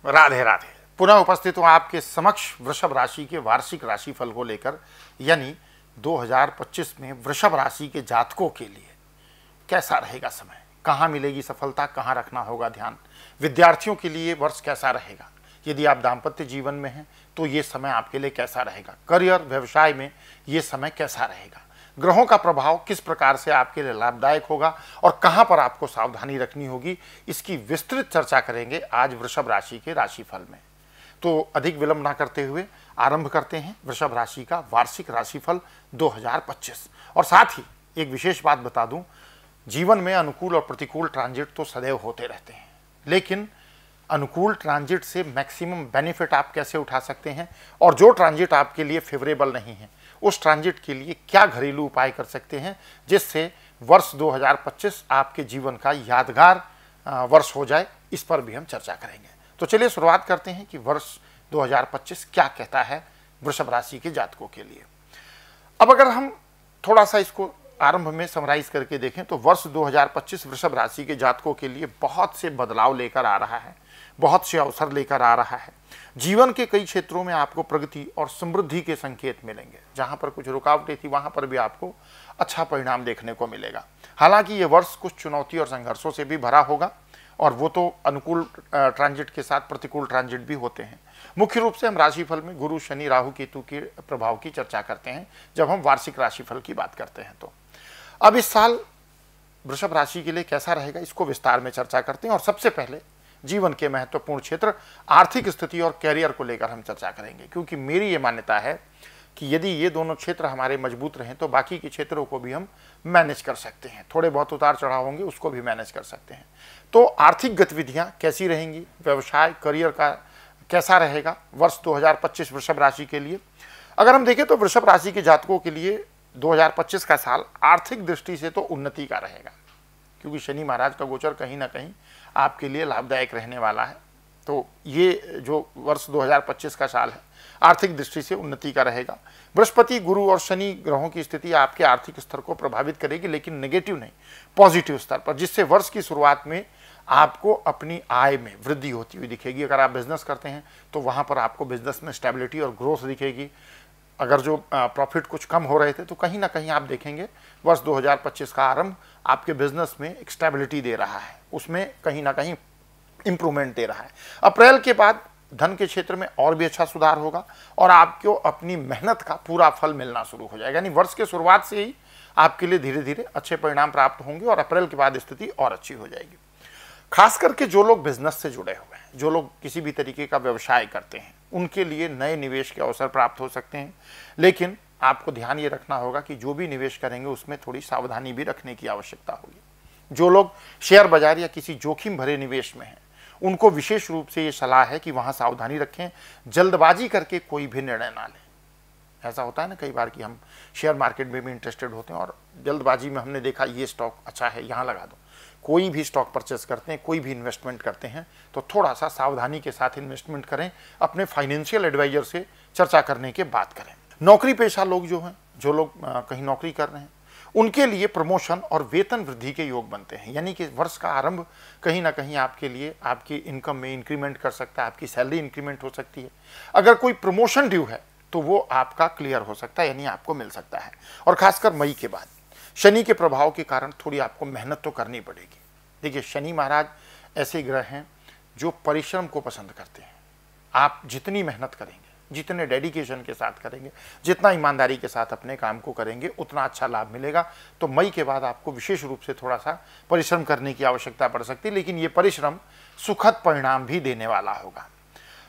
राधे राधे। पुनः उपस्थित हूँ आपके समक्ष वृषभ राशि के वार्षिक राशिफल को लेकर, यानी 2025 में वृषभ राशि के जातकों के लिए कैसा रहेगा समय, कहाँ मिलेगी सफलता, कहाँ रखना होगा ध्यान, विद्यार्थियों के लिए वर्ष कैसा रहेगा, यदि आप दाम्पत्य जीवन में हैं तो ये समय आपके लिए कैसा रहेगा, करियर व्यवसाय में ये समय कैसा रहेगा, ग्रहों का प्रभाव किस प्रकार से आपके लिए लाभदायक होगा और कहां पर आपको सावधानी रखनी होगी, इसकी विस्तृत चर्चा करेंगे आज वृषभ राशि के राशिफल में। तो अधिक विलंब ना करते हुए आरंभ करते हैं वृषभ राशि का वार्षिक राशिफल 2025। और साथ ही एक विशेष बात बता दूं, जीवन में अनुकूल और प्रतिकूल ट्रांजिट तो सदैव होते रहते हैं, लेकिन अनुकूल ट्रांजिट से मैक्सिमम बेनिफिट आप कैसे उठा सकते हैं और जो ट्रांजिट आपके लिए फेवरेबल नहीं है उस ट्रांजिट के लिए क्या घरेलू उपाय कर सकते हैं जिससे वर्ष 2025 आपके जीवन का यादगार वर्ष हो जाए, इस पर भी हम चर्चा करेंगे। तो चलिए शुरुआत करते हैं कि वर्ष 2025 क्या कहता है वृषभ राशि के जातकों के लिए। अब अगर हम थोड़ा सा इसको आरंभ में समराइज करके देखें तो वर्ष 2025 वृषभ राशि के जातकों के लिए बहुत से बदलाव लेकर आ रहा है, बहुत से अवसर लेकर आ रहा है। जीवन के कई क्षेत्रों में आपको प्रगति और समृद्धि के संकेत मिलेंगे। जहां पर कुछ रुकावटें थी वहां पर भी आपको अच्छा परिणाम देखने को मिलेगा। हालांकि ये वर्ष कुछ चुनौती और संघर्षों से भी भरा होगा, और वो तो अनुकूल ट्रांजिट के साथ प्रतिकूल ट्रांजिट भी होते हैं। मुख्य रूप से हम राशिफल में गुरु, शनि, राहु, केतु के प्रभाव की चर्चा करते हैं जब हम वार्षिक राशिफल की बात करते हैं। तो अब इस साल वृषभ राशि के लिए कैसा रहेगा, इसको विस्तार में चर्चा करते हैं। और सबसे पहले जीवन के महत्वपूर्ण क्षेत्र आर्थिक स्थिति और कैरियर को लेकर हम चर्चा करेंगे, क्योंकि मेरी ये मान्यता है कि यदि ये दोनों क्षेत्र हमारे मजबूत रहें तो बाकी के क्षेत्रों को भी हम मैनेज कर सकते हैं। थोड़े बहुत उतार चढ़ाव होंगे, उसको भी मैनेज कर सकते हैं। तो आर्थिक गतिविधियां कैसी रहेंगी, व्यवसाय, करियर का कैसा रहेगा वर्ष 2025 वृषभ राशि के लिए। अगर हम देखें तो वृषभ राशि के जातकों के लिए 2025 का साल आर्थिक दृष्टि से तो उन्नति का रहेगा, क्योंकि शनि महाराज का गोचर कहीं ना कहीं आपके लिए लाभदायक रहने वाला है। तो ये जो वर्ष 2025 का साल है आर्थिक दृष्टि से उन्नति का रहेगा। बृहस्पति, गुरु और शनि ग्रहों की स्थिति आपके आर्थिक स्तर को प्रभावित करेगी, लेकिन नेगेटिव नहीं, पॉजिटिव स्तर पर, जिससे वर्ष की शुरुआत में आपको अपनी आय में वृद्धि होती हुई दिखेगी। अगर आप बिजनेस करते हैं तो वहाँ पर आपको बिजनेस में स्टेबिलिटी और ग्रोथ दिखेगी। अगर जो प्रॉफिट कुछ कम हो रहे थे तो कहीं ना कहीं आप देखेंगे वर्ष 2025 का आरंभ आपके बिजनेस में एक स्टेबिलिटी दे रहा है, उसमें कहीं ना कहीं इंप्रूवमेंट दे रहा है। अप्रैल के बाद धन के क्षेत्र में और भी अच्छा सुधार होगा और आपको अपनी मेहनत का पूरा फल मिलना शुरू हो जाएगा। यानी वर्ष के शुरुआत से ही आपके लिए धीरे धीरे अच्छे परिणाम प्राप्त होंगे और अप्रैल के बाद स्थिति और अच्छी हो जाएगी। खास करके जो लोग बिजनेस से जुड़े हुए हैं, जो लोग किसी भी तरीके का व्यवसाय करते हैं, उनके लिए नए निवेश के अवसर प्राप्त हो सकते हैं। लेकिन आपको ध्यान ये रखना होगा कि जो भी निवेश करेंगे उसमें थोड़ी सावधानी भी रखने की आवश्यकता होगी। जो लोग शेयर बाजार या किसी जोखिम भरे निवेश में हैं, उनको विशेष रूप से ये सलाह है कि वहाँ सावधानी रखें, जल्दबाजी करके कोई भी निर्णय ना लें। ऐसा होता है ना कई बार कि हम शेयर मार्केट में भी इंटरेस्टेड होते हैं और जल्दबाजी में हमने देखा ये स्टॉक अच्छा है, यहाँ लगा दो। कोई भी स्टॉक परचेस करते हैं, कोई भी इन्वेस्टमेंट करते हैं तो थोड़ा सा सावधानी के साथ इन्वेस्टमेंट करें, अपने फाइनेंशियल एडवाइजर से चर्चा करने के बाद करें। नौकरी पेशा लोग जो हैं, जो लोग कहीं नौकरी कर रहे हैं, उनके लिए प्रमोशन और वेतन वृद्धि के योग बनते हैं। यानी कि वर्ष का आरंभ कहीं ना कहीं आपके लिए आपकी इनकम में इंक्रीमेंट कर सकता है, आपकी सैलरी इंक्रीमेंट हो सकती है। अगर कोई प्रमोशन ड्यू है तो वो आपका क्लियर हो सकता है, यानी आपको मिल सकता है। और खासकर मई के बाद शनि के प्रभाव के कारण थोड़ी आपको मेहनत तो करनी पड़ेगी। देखिए, शनि महाराज ऐसे ग्रह हैं जो परिश्रम को पसंद करते हैं। आप जितनी मेहनत करेंगे, जितने डेडिकेशन के साथ करेंगे, जितना ईमानदारी के साथ अपने काम को करेंगे, उतना अच्छा लाभ मिलेगा। तो मई के बाद आपको विशेष रूप से थोड़ा सा परिश्रम करने की आवश्यकता पड़ सकती है, लेकिन ये परिश्रम सुखद परिणाम भी देने वाला होगा।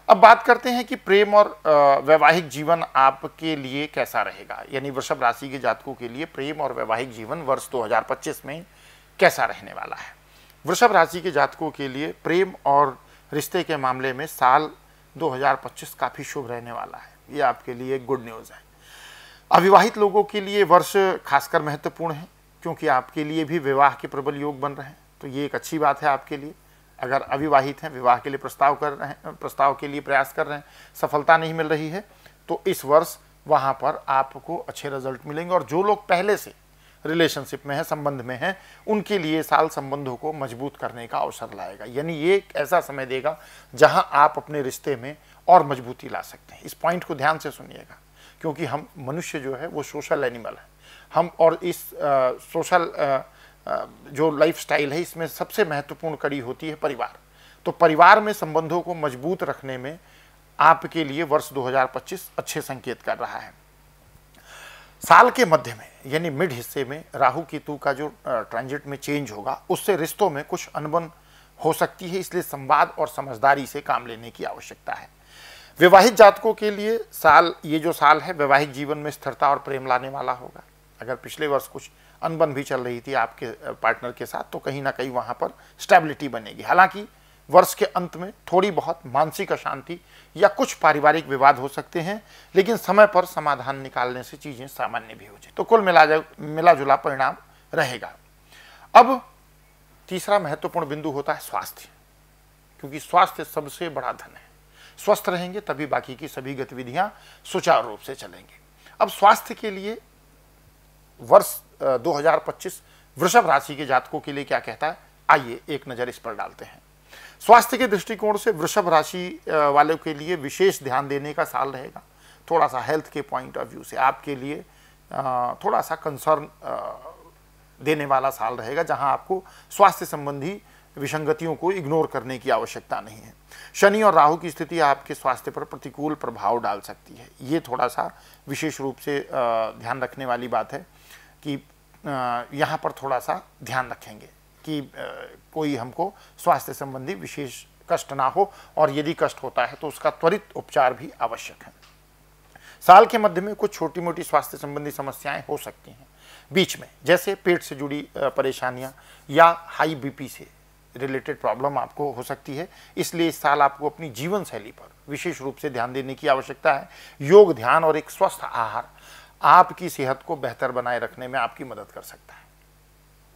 अब बात करते हैं कि प्रेम और वैवाहिक जीवन आपके लिए कैसा रहेगा, यानी वृषभ राशि के जातकों के लिए प्रेम और वैवाहिक जीवन वर्ष 2025 में कैसा रहने वाला है। वृषभ राशि के जातकों के लिए प्रेम और रिश्ते के मामले में साल 2025 काफ़ी शुभ रहने वाला है। ये आपके लिए गुड न्यूज़ है। अविवाहित लोगों के लिए वर्ष खासकर महत्वपूर्ण है, क्योंकि आपके लिए भी विवाह के प्रबल योग बन रहे हैं। तो ये एक अच्छी बात है आपके लिए। अगर अविवाहित हैं, विवाह के लिए प्रस्ताव कर रहे हैं, प्रस्ताव के लिए प्रयास कर रहे हैं, सफलता नहीं मिल रही है, तो इस वर्ष वहाँ पर आपको अच्छे रिजल्ट मिलेंगे। और जो लोग पहले से रिलेशनशिप में है, संबंध में है, उनके लिए साल संबंधों को मजबूत करने का अवसर लाएगा। यानी ये एक ऐसा समय देगा जहां आप अपने रिश्ते में और मजबूती ला सकते हैं। इस पॉइंट को ध्यान से सुनिएगा, क्योंकि हम मनुष्य जो है वो सोशल एनिमल है। हम और इस सोशल जो लाइफ स्टाइल है इसमें सबसे महत्वपूर्ण कड़ी होती है परिवार। तो परिवार में संबंधों को मजबूत रखने में आपके लिए वर्ष 2025 अच्छे संकेत कर रहा है। साल के मध्य में यानी मिड हिस्से में राहु केतु का जो ट्रांजिट में चेंज होगा, उससे रिश्तों में कुछ अनबन हो सकती है, इसलिए संवाद और समझदारी से काम लेने की आवश्यकता है। विवाहित जातकों के लिए ये जो साल है वैवाहिक जीवन में स्थिरता और प्रेम लाने वाला होगा। अगर पिछले वर्ष कुछ अनबन भी चल रही थी आपके पार्टनर के साथ, तो कहीं ना कहीं वहां पर स्टेबिलिटी बनेगी। हालांकि वर्ष के अंत में थोड़ी बहुत मानसिक अशांति या कुछ पारिवारिक विवाद हो सकते हैं, लेकिन समय पर समाधान निकालने से चीजें सामान्य भी हो जाए। तो कुल मिला जुला परिणाम रहेगा। अब तीसरा महत्वपूर्ण बिंदु होता है स्वास्थ्य, क्योंकि स्वास्थ्य सबसे बड़ा धन है। स्वस्थ रहेंगे तभी बाकी की सभी गतिविधियां सुचारू रूप से चलेंगी। अब स्वास्थ्य के लिए वर्ष 2025 वृषभ राशि के जातकों के लिए क्या कहता है, आइए एक नजर इस पर डालते हैं। स्वास्थ्य के दृष्टिकोण से वृषभ राशि वालों के लिए विशेष ध्यान देने का साल रहेगा। थोड़ा सा हेल्थ के पॉइंट ऑफ व्यू से आपके लिए थोड़ा सा कंसर्न देने वाला साल रहेगा, जहां आपको स्वास्थ्य संबंधी विसंगतियों को इग्नोर करने की आवश्यकता नहीं है। शनि और राहु की स्थिति आपके स्वास्थ्य पर प्रतिकूल प्रभाव डाल सकती है। ये थोड़ा सा विशेष रूप से ध्यान रखने वाली बात है कि यहाँ पर थोड़ा सा ध्यान रखेंगे कि कोई हमको स्वास्थ्य संबंधी विशेष कष्ट ना हो, और यदि कष्ट होता है तो उसका त्वरित उपचार भी आवश्यक है। साल के मध्य में कुछ छोटी मोटी स्वास्थ्य संबंधी समस्याएं हो सकती हैं बीच में, जैसे पेट से जुड़ी परेशानियां या हाई बीपी से रिलेटेड प्रॉब्लम आपको हो सकती है। इसलिए इस साल आपको अपनी जीवन शैली पर विशेष रूप से ध्यान देने की आवश्यकता है। योग, ध्यान और एक स्वस्थ आहार आपकी सेहत को बेहतर बनाए रखने में आपकी मदद कर सकता है।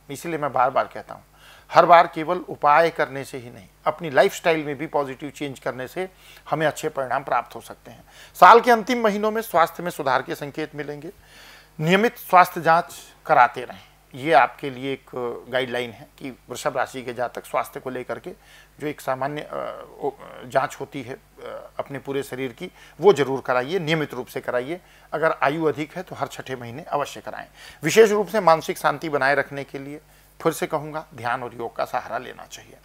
इसलिए मैं बार बार कहता हूँ, हर बार केवल उपाय करने से ही नहीं, अपनी लाइफस्टाइल में भी पॉजिटिव चेंज करने से हमें अच्छे परिणाम प्राप्त हो सकते हैं। साल के अंतिम महीनों में स्वास्थ्य में सुधार के संकेत मिलेंगे। नियमित स्वास्थ्य जांच कराते रहें, ये आपके लिए एक गाइडलाइन है कि वृषभ राशि के जातक स्वास्थ्य को लेकर के जो एक सामान्य जांच होती है अपने पूरे शरीर की, वो जरूर कराइए, नियमित रूप से कराइए। अगर आयु अधिक है तो हर 6ठे महीने अवश्य कराएं। विशेष रूप से मानसिक शांति बनाए रखने के लिए फिर से कहूँगा, ध्यान और योग का सहारा लेना चाहिए।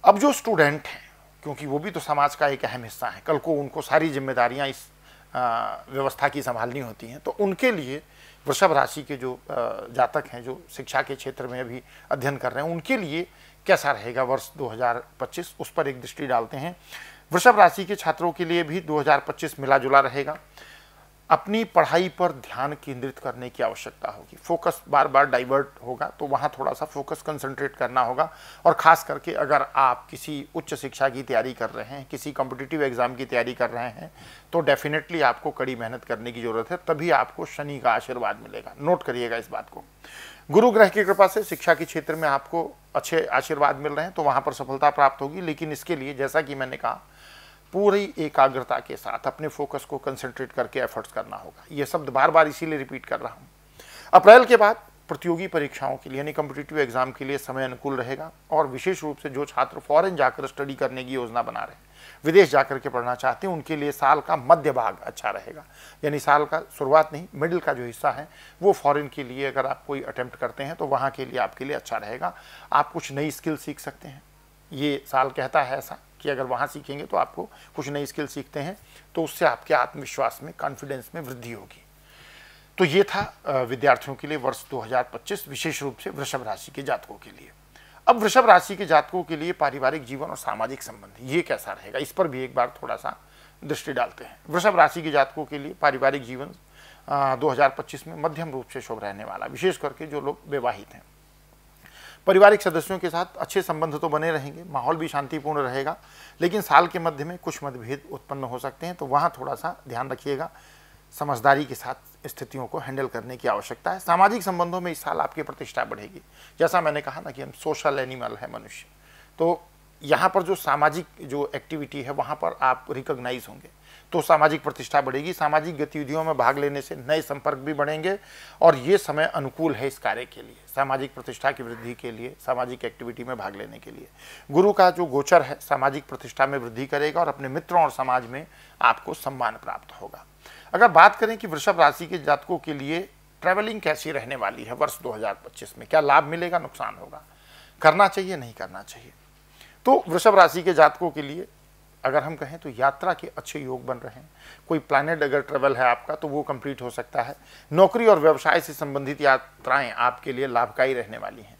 अब जो स्टूडेंट हैं, क्योंकि वो भी तो समाज का एक अहम हिस्सा है, कल को उनको सारी जिम्मेदारियाँ इस व्यवस्था की संभालनी होती हैं, तो उनके लिए वृषभ राशि के जो जातक हैं, जो शिक्षा के क्षेत्र में अभी अध्ययन कर रहे हैं, उनके लिए कैसा रहेगा वर्ष 2025, उस पर एक दृष्टि डालते हैं। वृषभ राशि के छात्रों के लिए भी 2025 मिला जुला रहेगा। अपनी पढ़ाई पर ध्यान केंद्रित करने की आवश्यकता होगी। फोकस बार बार डाइवर्ट होगा, तो वहाँ थोड़ा सा फोकस कंसंट्रेट करना होगा। और ख़ास करके अगर आप किसी उच्च शिक्षा की तैयारी कर रहे हैं, किसी कॉम्पिटिटिव एग्जाम की तैयारी कर रहे हैं, तो डेफिनेटली आपको कड़ी मेहनत करने की ज़रूरत है, तभी आपको शनि का आशीर्वाद मिलेगा। नोट करिएगा इस बात को। गुरु ग्रह की कृपा से शिक्षा के क्षेत्र में आपको अच्छे आशीर्वाद मिल रहे हैं, तो वहाँ पर सफलता प्राप्त होगी। लेकिन इसके लिए जैसा कि मैंने कहा, पूरी एकाग्रता के साथ अपने फोकस को कंसंट्रेट करके एफर्ट्स करना होगा। ये शब्द बार बार इसीलिए रिपीट कर रहा हूँ। अप्रैल के बाद प्रतियोगी परीक्षाओं के लिए यानी कॉम्पिटिटिव एग्जाम के लिए समय अनुकूल रहेगा। और विशेष रूप से जो छात्र फॉरेन जाकर स्टडी करने की योजना बना रहे हैं, विदेश जाकर के पढ़ना चाहते हैं, उनके लिए साल का मध्य भाग अच्छा रहेगा। यानी साल का शुरुआत नहीं, मिडिल का जो हिस्सा है वो फॉरेन के लिए अगर आप कोई अटेम्प्ट करते हैं तो वहाँ के लिए आपके लिए अच्छा रहेगा। आप कुछ नई स्किल सीख सकते हैं। ये साल कहता है ऐसा कि अगर वहाँ सीखेंगे तो आपको कुछ नई स्किल सीखते हैं, तो उससे आपके आत्मविश्वास में, कॉन्फिडेंस में वृद्धि होगी। तो ये था विद्यार्थियों के लिए वर्ष 2025, विशेष रूप से वृषभ राशि के जातकों के लिए। अब वृषभ राशि के जातकों के लिए पारिवारिक जीवन और सामाजिक संबंध ये कैसा रहेगा, इस पर भी एक बार थोड़ा सा दृष्टि डालते हैं। वृषभ राशि के जातकों के लिए पारिवारिक जीवन 2025 में मध्यम रूप से शुभ रहने वाला, विशेष करके जो लोग विवाहित हैं। पारिवारिक सदस्यों के साथ अच्छे संबंध तो बने रहेंगे, माहौल भी शांतिपूर्ण रहेगा, लेकिन साल के मध्य में कुछ मतभेद उत्पन्न हो सकते हैं, तो वहाँ थोड़ा सा ध्यान रखिएगा। समझदारी के साथ स्थितियों को हैंडल करने की आवश्यकता है। सामाजिक संबंधों में इस साल आपकी प्रतिष्ठा बढ़ेगी। जैसा मैंने कहा ना कि हम सोशल एनिमल है मनुष्य, तो यहाँ पर जो सामाजिक जो एक्टिविटी है वहाँ पर आप रिकॉग्नाइज होंगे। तो सामाजिक प्रतिष्ठा बढ़ेगी, सामाजिक गतिविधियों में भाग लेने से नए संपर्क भी बढ़ेंगे और ये समय अनुकूल है इस कार्य के लिए, सामाजिक प्रतिष्ठा की वृद्धि के लिए, सामाजिक एक्टिविटी में भाग लेने के लिए। गुरु का जो गोचर है सामाजिक प्रतिष्ठा में वृद्धि करेगा और अपने मित्रों और समाज में आपको सम्मान प्राप्त होगा। अगर बात करें कि वृषभ राशि के जातकों के लिए ट्रैवलिंग कैसी रहने वाली है वर्ष 2025 में, क्या लाभ मिलेगा, नुकसान होगा, करना चाहिए, नहीं करना चाहिए, तो वृषभ राशि के जातकों के लिए अगर हम कहें तो यात्रा के अच्छे योग बन रहे हैं। कोई प्लानेड अगर ट्रेवल है आपका तो वो कंप्लीट हो सकता है। नौकरी और व्यवसाय से संबंधित यात्राएं आपके लिए लाभकारी रहने वाली हैं।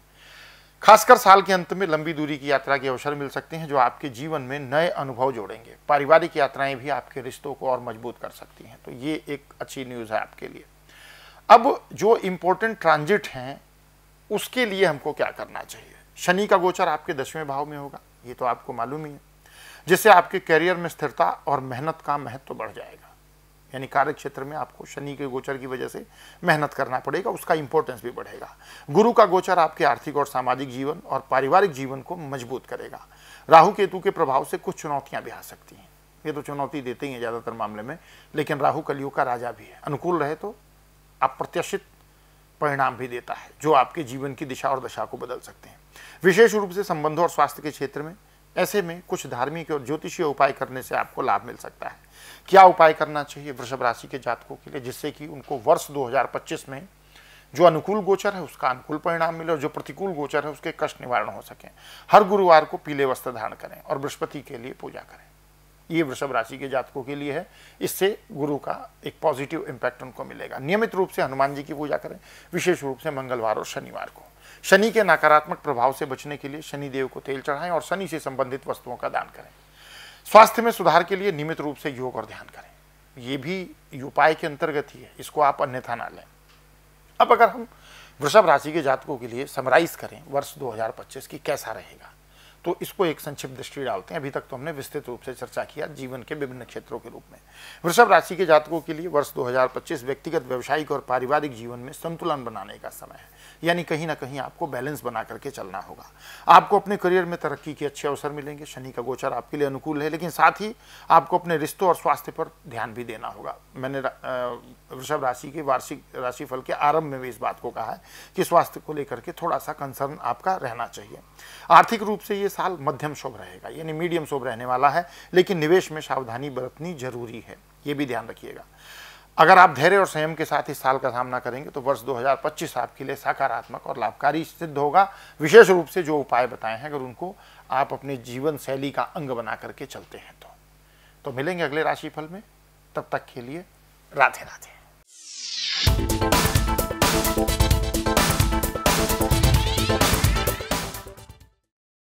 खासकर साल के अंत में लंबी दूरी की यात्रा के अवसर मिल सकते हैं जो आपके जीवन में नए अनुभव जोड़ेंगे। पारिवारिक यात्राएं भी आपके रिश्तों को और मजबूत कर सकती हैं, तो ये एक अच्छी न्यूज़ है आपके लिए। अब जो इम्पोर्टेंट ट्रांजिट हैं उसके लिए हमको क्या करना चाहिए। शनि का गोचर आपके 10वें भाव में होगा, ये तो आपको मालूम ही है, जिससे आपके करियर में स्थिरता और मेहनत का महत्व बढ़ जाएगा। यानी कार्य क्षेत्र में आपको शनि के गोचर की वजह से मेहनत करना पड़ेगा, उसका इंपॉर्टेंस भी बढ़ेगा। गुरु का गोचर आपके आर्थिक और सामाजिक जीवन और पारिवारिक जीवन को मजबूत करेगा। राहु केतु के प्रभाव से कुछ चुनौतियां भी आ सकती हैं, ये तो चुनौती देते ही हैं ज़्यादातर मामले में, लेकिन राहु कलियुग का राजा भी है। अनुकूल रहे तो अप्रत्याशित परिणाम भी देता है जो आपके जीवन की दिशा और दशा को बदल सकते हैं। विशेष रूप से संबंधों और स्वास्थ्य के क्षेत्र में ऐसे में कुछ धार्मिक और ज्योतिषीय उपाय करने से आपको लाभ मिल सकता है। क्या उपाय करना चाहिए वृषभ राशि के जातकों के लिए जिससे कि उनको वर्ष 2025 में जो अनुकूल गोचर है उसका अनुकूल परिणाम मिले और जो प्रतिकूल गोचर है उसके कष्ट निवारण हो सके। हर गुरुवार को पीले वस्त्र धारण करें और बृहस्पति के लिए पूजा करें। ये वृषभ राशि के जातकों के लिए है, इससे गुरु का एक पॉजिटिव इम्पैक्ट उनको मिलेगा। नियमित रूप से हनुमान जी की पूजा करें, विशेष रूप से मंगलवार और शनिवार को। शनि के नकारात्मक प्रभाव से बचने के लिए शनि देव को तेल चढ़ाएं और शनि से संबंधित वस्तुओं का दान करें। स्वास्थ्य में सुधार के लिए नियमित रूप से योग और ध्यान करें, ये भी उपाय के अंतर्गत ही है, इसको आप अन्यथा ना लें। अब अगर हम वृषभ राशि के जातकों के लिए समराइज करें वर्ष 2025 की कैसा रहेगा, तो इसको एक संक्षिप्त दृष्टि डालते हैं। अभी तक तो हमने विस्तृत रूप से चर्चा किया जीवन के विभिन्न क्षेत्रों के रूप में। वृषभ राशि के जातकों के लिए वर्ष 2025 व्यक्तिगत, व्यवसायिक और पारिवारिक जीवन में संतुलन बनाने का समय है, यानी कहीं ना कहीं आपको बैलेंस बना करके चलना होगा। आपको अपने करियर में तरक्की के अच्छे अवसर मिलेंगे। शनि का गोचर आपके लिए अनुकूल है, लेकिन साथ ही आपको अपने रिश्तों और स्वास्थ्य पर ध्यान भी देना होगा। मैंने वृषभ राशि के वार्षिक राशिफल के आरंभ में भी इस बात को कहा है कि स्वास्थ्य को लेकर के थोड़ा सा कंसर्न आपका रहना चाहिए। आर्थिक रूप से ये साल मध्यम शुभ रहेगा, यानी मीडियम शुभ रहने वाला है, लेकिन निवेश में सावधानी बरतनी जरूरी है, ये भी ध्यान रखिएगा। अगर आप धैर्य और संयम के साथ इस साल का सामना करेंगे तो वर्ष 2025 आपके लिए सकारात्मक और लाभकारी सिद्ध होगा। विशेष रूप से जो उपाय बताए हैं अगर उनको आप अपने जीवन शैली का अंग बना करके चलते हैं तो मिलेंगे अगले राशिफल में। तब तक के लिए राधे राधे।